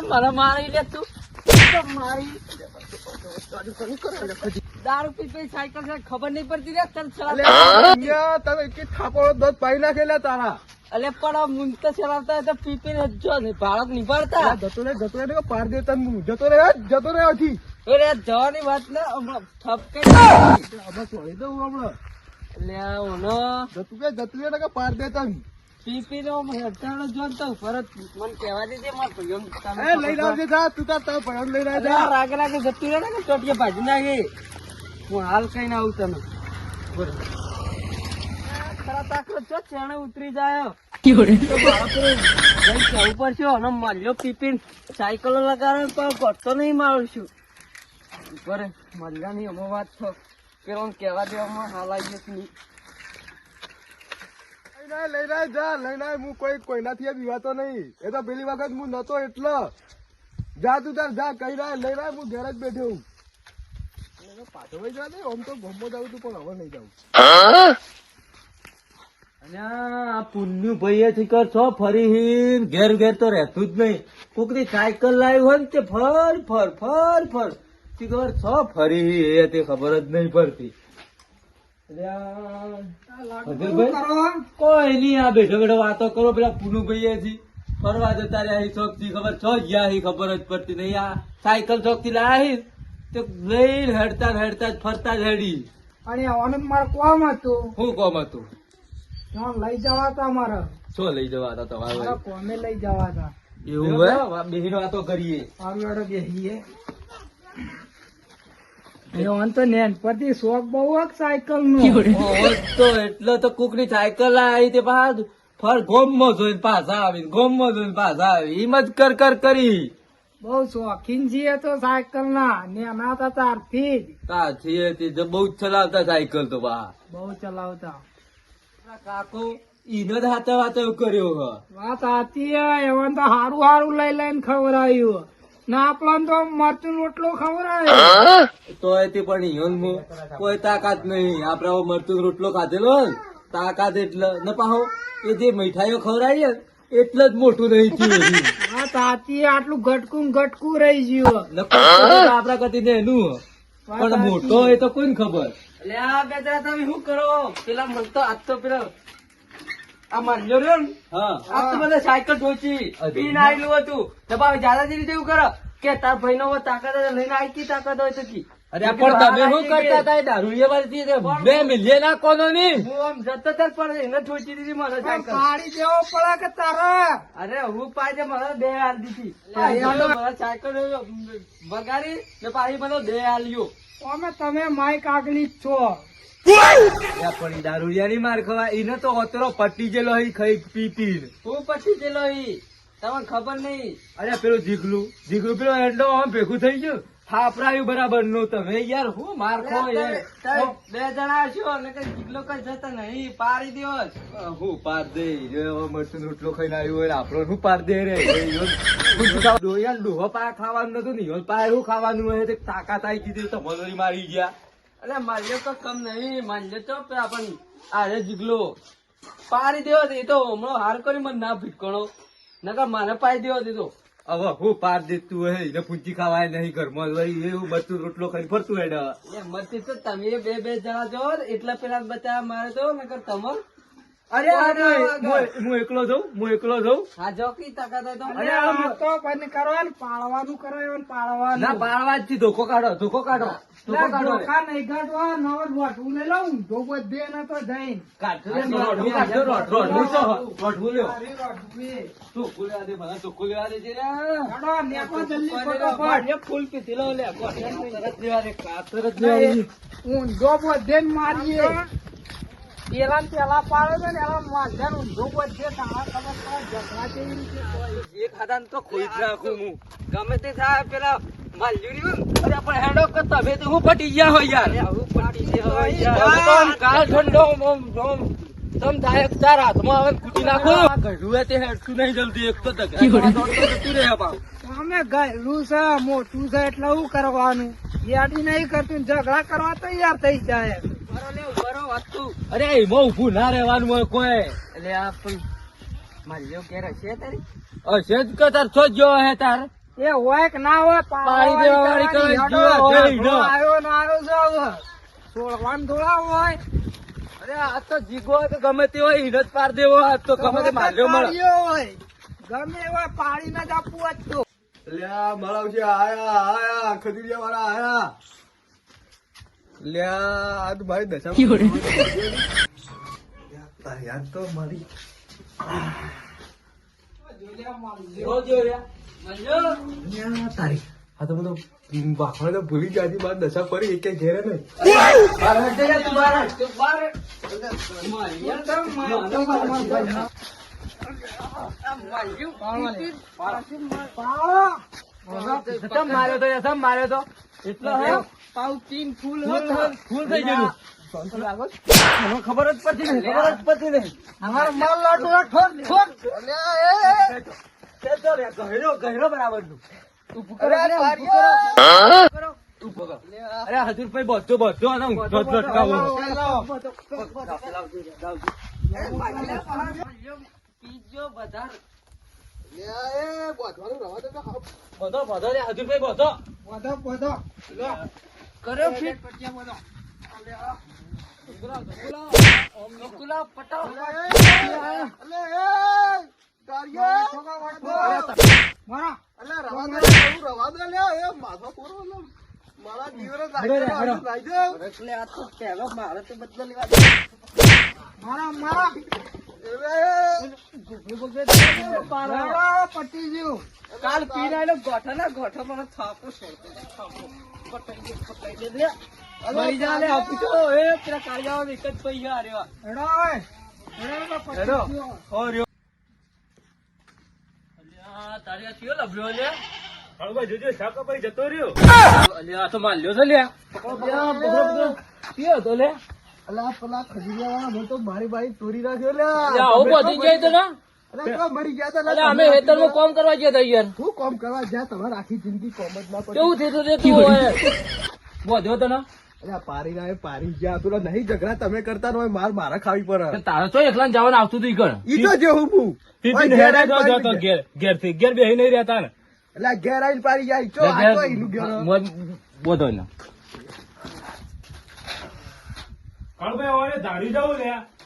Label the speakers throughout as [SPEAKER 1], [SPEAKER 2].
[SPEAKER 1] મારા મારી લે તું મારી દારૂ પી સાયકલ છે ખબર નહીં પડતી રે તને
[SPEAKER 2] તમે થાપો દોધ પાઈ નાખેલા તારા
[SPEAKER 1] અલે પણ મુન તો ચલાવતા હોય તો પી ને જો બાળક નિભાડતા
[SPEAKER 2] જતો રે પાર દે તને જતો રે હજી
[SPEAKER 1] જવાની વાત ને ઠપકે
[SPEAKER 2] છોડી દઉં હમણાં
[SPEAKER 1] લે ઓનો
[SPEAKER 2] જતું રે પાર દે તને
[SPEAKER 1] પી નો હેઠળ જો તો ફરત મને કહેવા દેજે માર ભાઈઓ
[SPEAKER 2] લઈ આવજે જા તું તાર ભયમ લઈ રહ્યા જા
[SPEAKER 1] રાગે રાગે જતું રહે ને ટોટીએ ભાજી નાખી હું હાલ કઈ ના આવું તને ખરા તાકરો છો ચેણે ઉતરી જાય કેવું પડશે અને માલ્યો પીપીન સાયકલો લગાડે પણ પડતો નહીં મારું છું બરે માલ્યાની અમો વાત છો પેલો કહેવા દેવામાં હાલ આવી જશે
[SPEAKER 2] લઈ રહ્યા હું કોઈનાથી વિવાતો નહીં એ તો પેલી વખત હું નતો એટલે જા તું તાર જા કઈ રહ્યા લઈ રહ્યા હું ઘેર જ બેઠો હું પાછો ભાઈ જા નહીં આમ તો ગમો જાઉં તું પણ હવે નહીં જાઉં
[SPEAKER 3] આ પુન્યુ ભાઈ કર છો ફરી ઘેર ઘેર તો રહેતું જ નહીં કોકની સાયકલ લાવી હોય ને તે ફર શીખર છો ફરી એ તે ખબર જ નહીં પડતી કોઈ નઈ આ બેઠો બેઠો વાતો કરો પેલા પુનુ ભાઈ ફરવા જતા રહ્યા શોખ થી ખબર છો ગયા ખબર જ પડતી નહીં આ સાયકલ શોખ થી લાવી તો લઈને હેડતા જ ફરતા જ હેડી
[SPEAKER 1] અને આનંદ મારે કોમ હતું
[SPEAKER 3] શું કોમ હતું
[SPEAKER 1] લઈ જવા હતા મારા
[SPEAKER 3] શું લઈ જવા હતા તમારે
[SPEAKER 1] કોમે લઈ જવા હતા
[SPEAKER 3] એવું હે બેહીને વાતો કરીએ
[SPEAKER 1] આગળ બેહીએ તો નેન પરથી શોખ બહુ સાયકલ નો
[SPEAKER 3] તો એટલે તો કોક ની સાયકલ આવી તે ફર ગોમમાં જોઈને પાછા આવી એમ જ કર કરી
[SPEAKER 1] બહુ શોખીન છીએ તો સાયકલ ના નેના હતા ત્યારથી
[SPEAKER 3] બહુ જ ચલાવતા સાયકલ તો
[SPEAKER 1] બહુ ચલાવતા
[SPEAKER 3] કાકો ઈને જ હાથે વાતો કર્યો
[SPEAKER 1] વાત સાચી એવન તો હારું લઈને ખવડાવ્યું ના આપણા તો મરચું રોટલો ખવડાવ્યો
[SPEAKER 3] તો પણ ઈયોન કોઈ તાકાત નહીં આપડે મરચું રોટલો ખાધેલો તાકાત એટલે ન પાહો એ જે મીઠાઈઓ ખવડાવીએ એટલે જ મોટું નહીં થયું
[SPEAKER 1] હા સાચી આટલું ઘટકું રહી ગયું
[SPEAKER 3] આપડા કતી ને એનું પણ મોટો એ તો કોઈને ખબર
[SPEAKER 1] એટલે આ બે જણા તમે શું કરો પેલા મળતો આજ તો પેલા આ માન્યો રહ્યો ને આ તો બધા સાયકલ ઠોચી પીને આવેલું હતું દબાવે દાદાજી જેવું કરો કે તાર ભાઈ નો તાકાત લઈને આવી તાકાત હોય તો કી
[SPEAKER 3] અરે પણ તમે શું કરતા હતા દારૂ બે મિલિયન ના કોનો ની
[SPEAKER 1] હું આમ જતો પણ એને ઠોચી દીધી મને સાયકલ પાડી દેવો પડે કે તારા અરે હું પાડે મને બે હાલ દીધી મારા સાયકલ બગાડી ને પાછી મને બે હાલ્યો અમે તમે માઇક આગલી જ છો
[SPEAKER 3] પણ દારૂડિયાની માર ખવા એને તો ઓતરો પટી ગયેલો ખાઈ પી
[SPEAKER 1] હું પટી ગયેલો તમને ખબર નહીં
[SPEAKER 3] અરે પેલું જીગલું પેલો એન્ડો આમ ભેગું થઈ ગયું થાપરાયું બરાબર નું તમે યાર હું માર ખો
[SPEAKER 1] બે જણા છો ને કઈ જીગલો કઈ જતા નહીં પાડી દિવસ
[SPEAKER 3] હું પાર દે મરચું રોટલો ખાઈને આવ્યું હોય આપડો શું પાર દે રે ડોહો પાય ખાવાનું નતું ને પાય શું ખાવાનું હોય તાકાત આવી કીધી તો મજૂરી મારી ગયા
[SPEAKER 1] અરે માલ્યો તો કમ નહીં માલ્યો તો પણ અરે જીગલો પાડી દેવો એ તો હમણાં હાર કરી મને ના ભીટકણો નકર મને પાઈ દેવો દીધો
[SPEAKER 3] હવે હું પાર દેતું હોય એને પૂંચી ખાવાય નહીં ઘરમાં એવું બધું રોટલો ખાઈ ફરતું હેડ
[SPEAKER 1] મતી તો તમે બે જણા જો એટલા પેલા બતાવ્યા મારે તો નકર તમાર
[SPEAKER 3] અરે હું એકલો જઉં
[SPEAKER 1] હા જો કી તાકાત હોય તો બંધ કરો ને પાળવાનું કરો
[SPEAKER 3] ના પાળવા જ ધોકો કાઢો
[SPEAKER 1] નહીં કાઢવા નવો રોટવું લઈ લઉં ધોકો દે ના તો જઈને ફૂલ પીધી લો લે હું ધોકો દે મારીએ પેલા પાડે છે ને એલા માધ્યાન ઊંધો બધે તારા ખબર ઝઘડા કેવી રીતે એક હાથાન તો ખોઈ જ રાખું હું ગમે તે થાય પેલા માલ્યુરી અરે પણ હેડો કે તમે તો હું પટી ગયા હોય યાર હું પટી ગયા યાર કાળ ઠંડો તમ થાય ચાર હાથમાં આવે કૂટી નાખો
[SPEAKER 3] ગઢુએ તે હેડતું નહીં જલ્દી એક તો ધગડા દોડતો જતું રહે પાછું.
[SPEAKER 1] અમે ગયેલું છે મોટું છે એટલે શું કરવાનું યાદી નહીં કરતું ને ઝઘડા કરવા તૈયાર થઈ જાય
[SPEAKER 3] અરે એમાં ઊભું ના રહેવાનું હોય કોઈ. એટલે આ પણ મારી જેવું ક્યારે છે તારી હશે જ કે તાર છો જ જો હે તાર
[SPEAKER 1] એ હોય કે ના હોય
[SPEAKER 3] પાડી દેવાવાળી
[SPEAKER 1] કરવાની
[SPEAKER 3] કઈ
[SPEAKER 1] હેડો,
[SPEAKER 3] જો હોય
[SPEAKER 1] ઝઘડો
[SPEAKER 3] ન.
[SPEAKER 1] આવ્યો ના આવ્યો છે હવે. છોડવાનું થોડા હોય
[SPEAKER 3] અરે આ તો જીગો હોય કે ગમે તે હોય ઈનો જ પાર દેવો આ તો ગમે તે માર્યો મળે.
[SPEAKER 1] પાડ્યો હોય ગમે એવા પાડીને જ આપવું જ તો
[SPEAKER 2] લ્યા મારા છે આયા ખજૂરિયા વાળા આયા લ્યા આ તો ભાઈ દશા તારી યાદ તો મારી
[SPEAKER 3] જો જો લ્યા. મળ્યો?
[SPEAKER 2] લ્યા તારી આ તો બધો બાપડે તો ભૂલી જાય મારી દશા પડી એક ઘેરે નહીં
[SPEAKER 3] બહાર હટે જા તું બહાર હટ. તું બહાર હટ. સમ માર્યો તો યાર, સમ માર્યો તો એટલો હે?
[SPEAKER 1] પાઉ તીન ફૂલ
[SPEAKER 3] ફૂલ થઈ ગયેલું. મને ખબર જ પડતી નહીં, ખબર જ પડતી નહીં.
[SPEAKER 1] અમારો માલ લાટો ઠોક ઠોક
[SPEAKER 3] તે તો રે, ગહેરો ગહેરો બરાબર નું. ઊભું કરો,
[SPEAKER 1] અરે
[SPEAKER 3] અરે ઊભું
[SPEAKER 1] પારિયા.
[SPEAKER 3] કરો. ઊભું કરો. અરે હજુરભાઈ બધો બધો આનો ઊંધો જ લટકાવો. પીજો વધારે. બધો બધો રે હજુરભાઈ બધો.
[SPEAKER 1] બધો બધો કર્યો ફીટ
[SPEAKER 3] ગુલાબ પટાવ.
[SPEAKER 1] મારા મારા મારા પટી ગયું
[SPEAKER 3] કાલ પીરાયેલો ગોઠા ના ગોઠા મને થાપો છોડતો થાપો પટાઈ દે લે. મરી જા લે આપી તો એ પેલા કાળિયાઓ એક જ પૈસા આર્યા.
[SPEAKER 1] હેડો હોય હેડો પટી
[SPEAKER 3] હેડો.
[SPEAKER 1] ગયો
[SPEAKER 3] ઓર્યો. અલ્યા તારી આ થયો લભ્યો લે. હળવા જોજો શાક ભાઈ જતો રહ્યો. અલ્યા આ તો માલ્યો છે લે. અલ્યા બગડો થયો તો લે.
[SPEAKER 2] અલા પેલા ખજૂરિયા વાળા મને તો મારી બાઈ તોડી નાખ્યો
[SPEAKER 3] અલ્યા આવું પતી જાય તો ના.
[SPEAKER 2] અલા તો મરી ગયા તા
[SPEAKER 3] અલ્યા અમે હેતરમાં કામ કરવા ગયા તા યાર.
[SPEAKER 2] શું કામ કરવા જ્યાં તમારે આખી જિંદગી કોમ જ ના પડી
[SPEAKER 3] કેવું થયું રે તું હોય વધ્યો તો ના.
[SPEAKER 2] અલ્યા પારી ના પારી ગયા પેલો નહીં ઝઘડા તમે કરતા હોય મારા ખાવી પડે
[SPEAKER 3] તારે તો એકલા જવાનું આવતું હતું ઈ કણ.
[SPEAKER 2] ઈ તો જેવું હું
[SPEAKER 3] ટીટીને હેડા જો જો તો ઘેર થી ઘેર બેહી નહીં રહેતા ને.
[SPEAKER 2] એટલે ઘેર આવીને પારી જાય ચો આ તો ઈનું ઘેર
[SPEAKER 3] બોધો ને.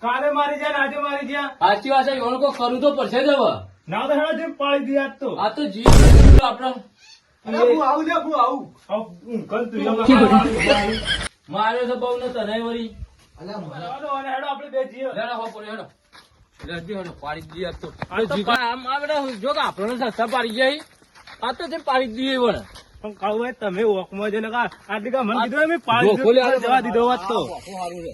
[SPEAKER 4] કાલે મારી જાય આજે મારી જાય
[SPEAKER 3] સાચી વાત છે એનો કોઈ કરવું તો પડશે જ હવે.
[SPEAKER 4] ના તો હેડા જેમ પાડી દી આજ તો
[SPEAKER 3] આ તો જીવ આપડે
[SPEAKER 2] અરે હું આવું લે હું આવું
[SPEAKER 4] કલ તું
[SPEAKER 3] માર્યો તો બહુ ને તને વળી.
[SPEAKER 4] આપડે બે જીએ
[SPEAKER 3] લેડો હો પડે હેડો. લેડજો હેડો પાડી દઈએ આજ તો. આ તો આમ આપણે જો કે આપણને સસ્તા પાડી જાય આ તો જેમ પાડી દઈએ વળે.
[SPEAKER 4] પણ કાળુભાઈ તમે વોકમાં જઈને આટલી કા મને કીધું મેં પાડી
[SPEAKER 3] જો ખોલે
[SPEAKER 4] દીધું, જવા દીધો વાત તો
[SPEAKER 3] સારું રે.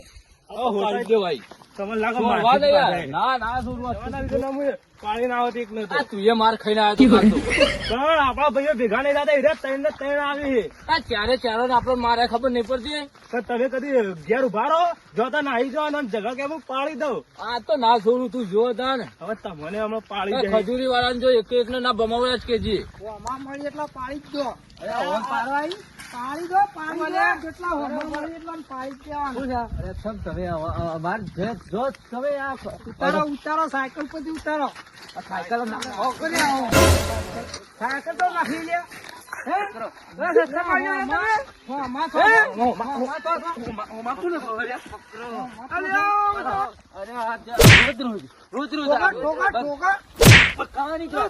[SPEAKER 4] ઓહો,
[SPEAKER 3] પાડી દે ભાઈ.
[SPEAKER 4] તમને લાગે
[SPEAKER 3] છોડવા
[SPEAKER 4] મારથી
[SPEAKER 3] દે યાર.
[SPEAKER 4] પાડે.
[SPEAKER 3] ના ના છોડવા.
[SPEAKER 4] જવાના લીધે ના મુએ પાડી ના આવતી એક નતો.
[SPEAKER 3] આ તું એ માર ખાઈને આવ્યો તો કાં તો.
[SPEAKER 4] પણ આપણા ભાઈઓ ભેગા નહીં થતા હીરા ત્રણ ને ત્રણ આવી
[SPEAKER 3] આ ચારે ચારો ને આપણે મારે ખબર નહીં પડતી.
[SPEAKER 4] પણ તમે કદી ઘેર ઉભા રહો જોતા નાહી જાઓ અને જગા કેમ હું પાડી દઉં.
[SPEAKER 3] આ તો ના છોડું તું જો તા ને.
[SPEAKER 4] હવે તમને હમણાં પાડી જાય
[SPEAKER 3] ખજૂરી વાળાને જો એક એક ને ના બમાવ્યા જ કેજી.
[SPEAKER 1] હોમાં મળી એટલા પાડી જ દો પાડી દો જેટલા હોમાં મળી એટલા પાડી જ દેવાનું
[SPEAKER 3] અરે સબ તમે અમાર જે જો તમે આ
[SPEAKER 1] ઉતારો ઉતારો સાયકલ પરથી ઉતારો
[SPEAKER 3] સાયકલ
[SPEAKER 1] સાયકલ તો નાખી લે હે? રસ્તા કાઢ્યો ને તમે? હોમાં તો- હોમાં તો-
[SPEAKER 3] અરે આ રોજ રોજ
[SPEAKER 1] ઠોકા, ઠોકા, ઠોકા.
[SPEAKER 3] કાં નીકળ્યો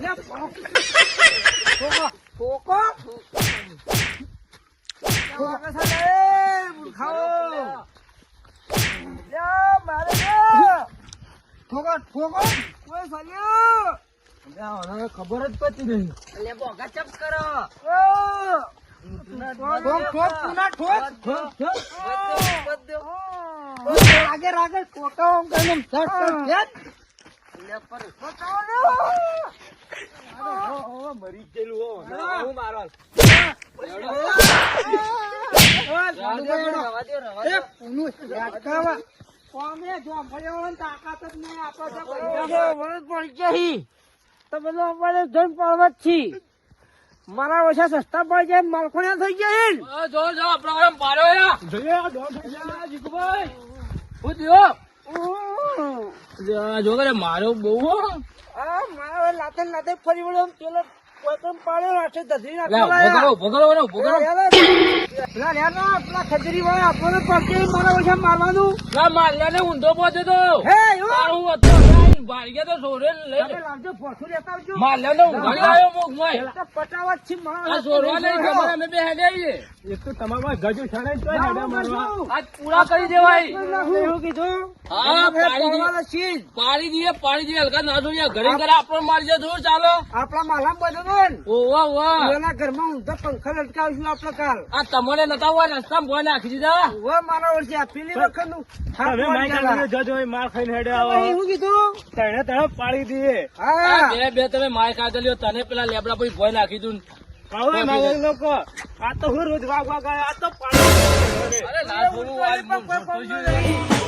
[SPEAKER 1] લે, ઠોકા, ઠોકા. ઠોકા છે લે, મૂર્ખાઓ. લે, મારે લે. ઠોકા, ઠોકા. ઓય સાલ્યો.
[SPEAKER 3] ખબર જ પડતી નહીં.
[SPEAKER 1] ઠોક, ઠોક, પુના ઠોક. રાગે રાગે ઠોકા ઓમ કરીને ઝટ ઝટ
[SPEAKER 3] મરી ગયેલું હું મારવા
[SPEAKER 1] એ પુનું અટકાવા. કોમે જો પડ્યો તાકાત જ નહીં આપણે પડી જઈ તો બધું અમારે જઈને પાડવા જ છી મારા ઓછા સસ્તા પડી જાય માલખોણા થઈ જાય જો જો આપણે પાડ્યો
[SPEAKER 4] જોઈએ આ દોઢ થઈ ગયા.
[SPEAKER 1] જીગુભાઈ હું થયો જો કરે મારો બહુ મારો લાતે લાતે ફરી વળ્યો પેલો કોઈ પણ પાડ્યો રાતે ધરી નાખ્યો પેલા ખજરી વાળા આપણને પગે મારા ઓછા મારવાનું મારલાને ઊંધો પહોંચે તો હે એવું ભાગ્યા તો સોરે લઈ લાવજો પોછું લેતા આવજો મારલાને ઊંઘાડી આવ્યો મોગમાં પટાવા છે મારા સોરવા લઈ ખબર અમે બે હેડે આવીએ
[SPEAKER 4] એક તો તમારા ગજુ છાણે તોય હેડા મારવા
[SPEAKER 1] આજ પૂરા કરી દેવાય એવું કીધું હા પાડી દઈએ હલકા ના જોઈએ ઘરે ઘરે આપણો મારજો જોર ચાલો આપણા માલા બધો ઓવા ઓવા એના ઘરમાં ઊંધા પંખા લટકાવશું આપણે કાલ આ તમને નતા હોય રસ્તામાં ભોય નાખી દીધા ઓવા મારા વર્ષે આપેલી વખત નું
[SPEAKER 4] હવે માઈક જજો માર ખાઈને હેડે આવો
[SPEAKER 1] એવું કીધું
[SPEAKER 4] તણે પાડી દઈએ.
[SPEAKER 1] હા બે તમે માય કાઢલ્યો તને પેલા લેબડા પછી ભોય નાખી દઉં
[SPEAKER 4] કાવે મારે લોકો આ તો હું રોજ વાગ વાગ આ તો પાડી
[SPEAKER 1] અરે ના બોલું